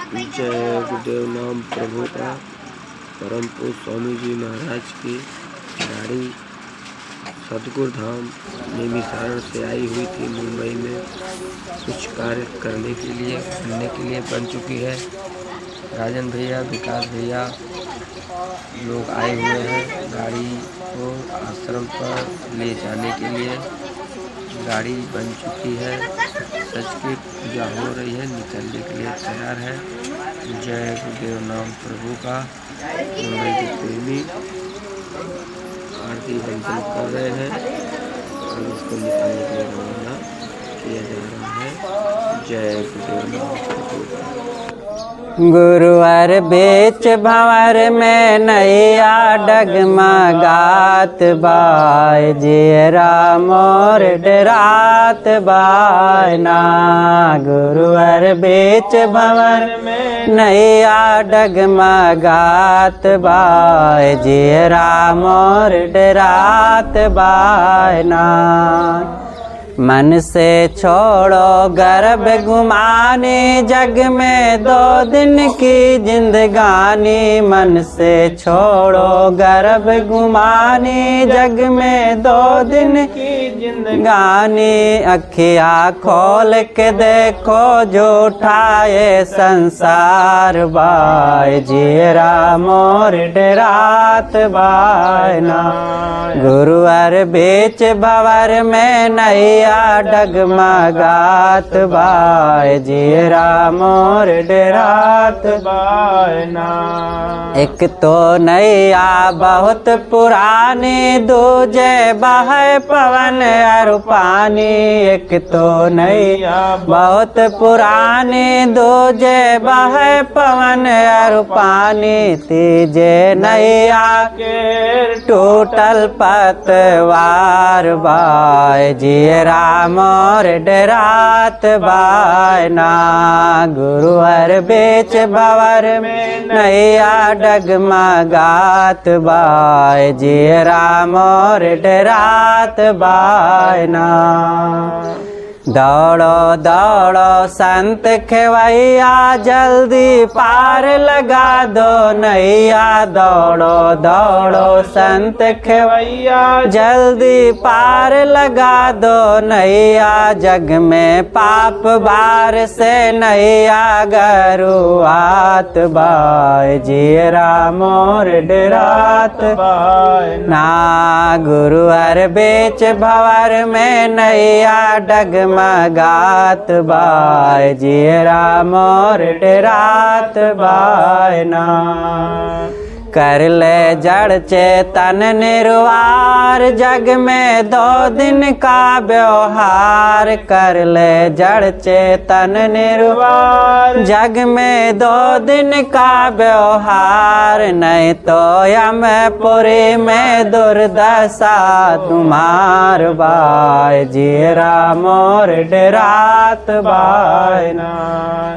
जय गुरुदेव नाम प्रभु का। परम पूज्य स्वामी जी महाराज की गाड़ी सतगुरु धाम निमिषारण से आई हुई थी मुंबई में कुछ कार्य करने के लिए बन चुकी है। राजन भैया, विकास भैया लोग आए हुए हैं गाड़ी को आश्रम पर ले जाने के लिए। गाड़ी बन चुकी है, सच की पूजा हो रही है, निकलने के लिए तैयार है। जय गुरुदेव नाम प्रभु का। मुंबई के प्रेमी आरती बंदन कर रहे हैं और इसको निकालने के लिए रवाना किया जा रहा है। जय गुरुदेव नाम प्रभु का। गुरुवर बेच भंवर में नैया डगमगात बाय जेरा मोर डरात बाय ना। गुरुवर बेच भंवर में नैया डगमगात बाय जेरा मोर डरात बाय ना। मन से छोड़ो गर्भ गुमानी, जग में 2 दिन की जिंदगानी। मन से छोड़ो गर्भ गुमानी, जग में 2 दिन की जिंदगानी। अखिया खोल के देखो झूठा ये संसार बाय जेरा मोर डरात बाय ना। गुरुवर बेच भंवर में नैया डगमगात बाय जेरा मोर डरात बाय ना। एक तो नैया बहुत पुरानी, दूजे बहे पवन और पानी। एक तो नैया बहुत पुरानी, दूजे बहे पवन और पानी। तीजे नैया के टूटल पतवार बाय जेरा मोर डरात बाय ना। गुरुवर बेच भंवर में नैया डगमगात बाय जेरा मोर डरात बाय ना। दौड़ो दौड़ो संत खेवैया, जल्दी पार लगा दो नैया। दौड़ो दौड़ो संत खेवैया, जल्दी पार लगा दो नैया। जग में पाप बार से नैया गरुआत बाय जेरा मोर डरात बाय ना। गुरुवर बेच भंवर में नैया डगमगात बाय जेरा मोर डरात बाय ना। कर ले जड़ चेतन निर्वार, जग में 2 दिन का व्यवहार। कर ले जड़ चेतन निर्वार, जग में 2 दिन का व्यवहार। नहीं तो यमपुरी में दुर्दशा तुम्हार बाय जेरा मोर डरात बाय ना।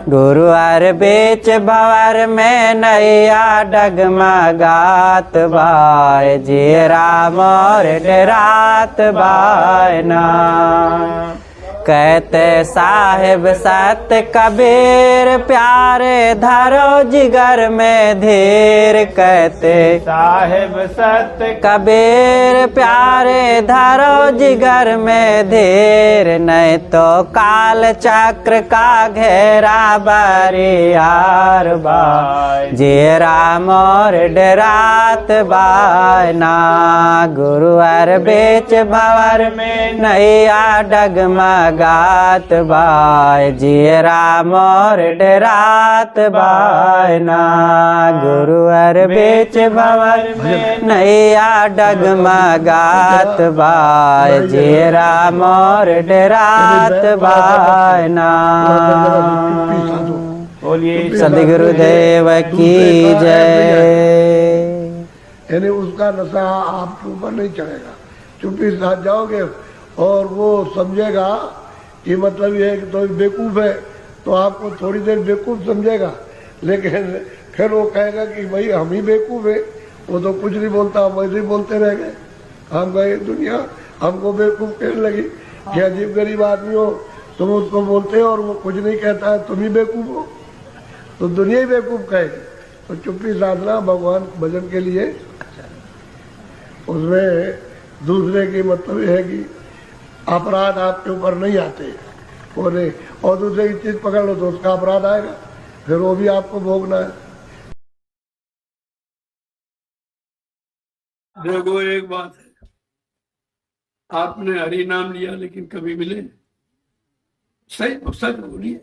गुरुवर बेच भंवर में नैया डगमगात बाय जेरा मोर डरात बाय ना। कहते साहिब सत कबीर, प्यारे धरो जिगर में धीर। कहते साहिब सत कबीर, प्यारे धरो जिगर में धीर। नहीं तो काल चक्र का घेरा बरियार बाय जेरा मोर डरात बाय ना। गुरुवर बेच भंवर में नैया डगमगात बाय जेरा मोर डरात बाय ना। गुरुवर बेच भंवर में नैया डगमगात बाय जेरा मोर डरात बाय ना। सदगुरुदेव की जय। यानी उसका नशा आपके ऊपर नहीं चढ़ेगा, चुप्पी साथ जाओगे और वो समझेगा कि मतलब ये है कि तो बेवकूफ है, तो आपको थोड़ी देर बेवकूफ समझेगा, लेकिन फिर वो कहेगा कि भाई हम ही बेवकूफ है। वो तो कुछ नहीं बोलता, हम वैसे ही बोलते रह गए। हम गए दुनिया हमको बेवकूफ कहने लगी कि अजीब गरीब आदमी हो, तुम उसको बोलते हो और वो कुछ नहीं कहता है, तुम ही बेवकूफ हो। तो दुनिया ही बेवकूफ कहेगी। तो चुप्पी साधना भगवान भजन के लिए, उसमें दूसरे की मतलब यह है कि अपराध आपके ऊपर नहीं आते वो नहीं, और दूसरे की चीज पकड़ लो तो उसका अपराध आएगा, फिर वो भी आपको भोगना है। देखो एक बात है, आपने हरि नाम लिया लेकिन कभी मिले? सही तो सच बोलिए।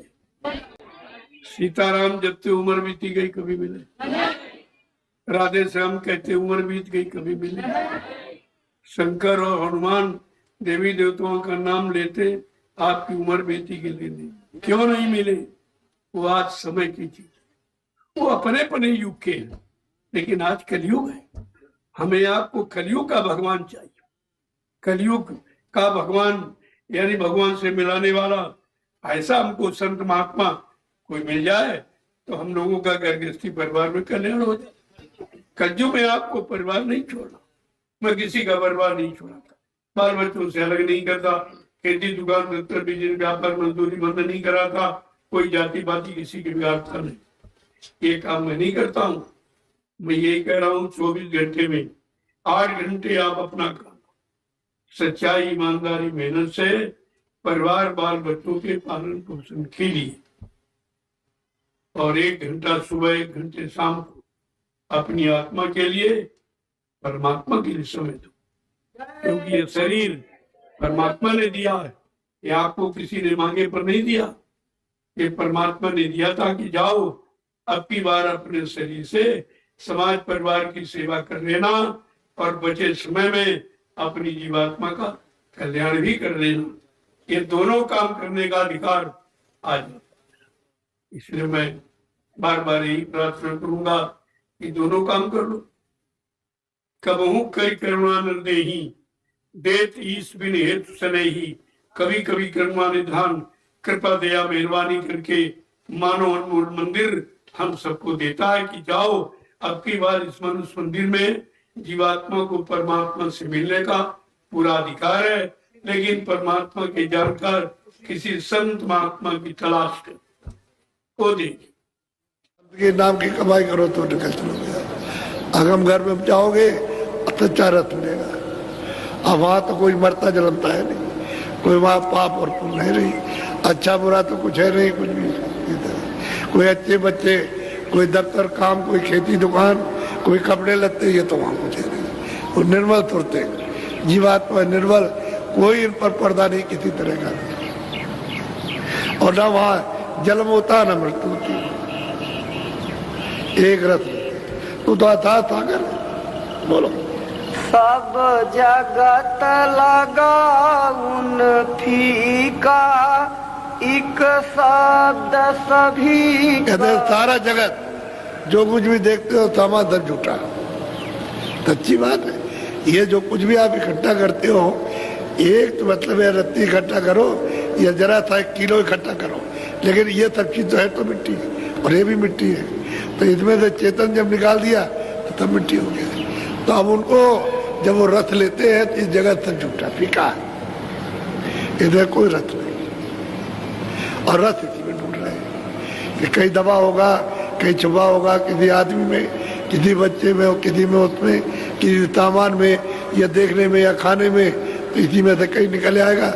सीताराम जब से उम्र बीती गई कभी मिले? राधे श्याम कहते उम्र बीत गई कभी मिले? शंकर और हनुमान देवी देवताओं का नाम लेते आपकी उम्र बीती के लिए क्यों नहीं मिले? वो आज समय की चीज, वो अपने अपने युग के हैं, लेकिन आज कलयुग है। हमें आपको कलयुग का भगवान चाहिए। कलयुग का भगवान यानी भगवान से मिलाने वाला ऐसा हमको संत महात्मा कोई मिल जाए तो हम लोगों का घर गृहस्थी परिवार में कल्याण हो जाए। कलयुग में आपको परिवार नहीं छोड़ना, मैं किसी का परिवार नहीं छोड़ाता, बाल बच्चों से अलग नहीं करता, खेती दुकान दफ्तर बिजनेस व्यापार मजदूरी बंद नहीं कराता, कोई जाति बाती किसी की बिगाड़ता नहीं। ये काम मैं नहीं करता हूँ। मैं यही कह रहा हूँ 24 घंटे में 8 घंटे आप अपना काम सच्चाई ईमानदारी मेहनत से परिवार बाल बच्चों के पालन पोषण के लिए, और 1 घंटा सुबह 1 घंटे शाम को अपनी आत्मा के लिए परमात्मा के लिए समय दो, क्योंकि ये शरीर परमात्मा ने दिया है, ये आपको किसी ने मांगे पर नहीं दिया। ये परमात्मा ने दिया था कि जाओ अब की बार अपने शरीर से समाज परिवार की सेवा कर लेना और बचे समय में अपनी जीवात्मा का कल्याण भी कर लेना। ये दोनों काम करने का अधिकार आज, इसलिए मैं बार बार यही प्रार्थना करूंगा कि दोनों काम कर लो। कबहू कई करुणा न देही देत ईश बिन हेतु सनेही, कभी कभी करुणा निधान कृपा दया मेहरबानी करके मानो अनमोल मंदिर हम सबको देता है कि जाओ अब की बार इस मनुष्य मंदिर में जीवात्मा को परमात्मा से मिलने का पूरा अधिकार है, लेकिन परमात्मा के जानकार किसी संत महात्मा की तलाश कर वो देखिए। के नाम की कमाई करो तो निकल चलोगे। अगम घर में जाओगे तो चारत मिलेगा। अब वहां तो कोई मरता जलमता है नहीं, कोई वहां पाप और पुण्य है नहीं, अच्छा बुरा तो कुछ है नहीं, कुछ भी इधर कोई अच्छे बच्चे, कोई दफ्तर काम, कोई खेती दुकान, कोई कपड़े लत्ते, ये तो वहां कुछ है नहीं। वो निर्मल तुरते जीवात्मा निर्मल, कोई इन पर पर्दा नहीं किसी तरह का, और न वहां जन्म होता न मृत्यु होती, एक रस तू तो था सागर। बोलो सब जगत लगाउन फीका, एक शब्द सभी। कहते सारा जगत जो कुछ भी देखते हो सामा दर झूठा। तो अच्छी बात है, ये जो कुछ भी आप इकट्ठा करते हो, एक तो मतलब है रत्ती इकट्ठा करो या जरा सा 1 किलो इकट्ठा करो, लेकिन ये सब चीज तो है तो मिट्टी है, और ये भी मिट्टी है। तो इसमें से चेतन जब निकाल दिया तो तब मिट्टी हो गया। तो अब उनको जब वो रथ लेते हैं तो इस जगह तक झूठा फीका है, इधर कोई रथ नहीं, और रथ इसी में ढूंढ रहे हैं कि कहीं दबा होगा, कहीं छुपा होगा, किसी आदमी में, किसी बच्चे में, और किसी में, उसमें किसी सामान में, या देखने में या खाने में, तो इसी में से कहीं निकल आएगा।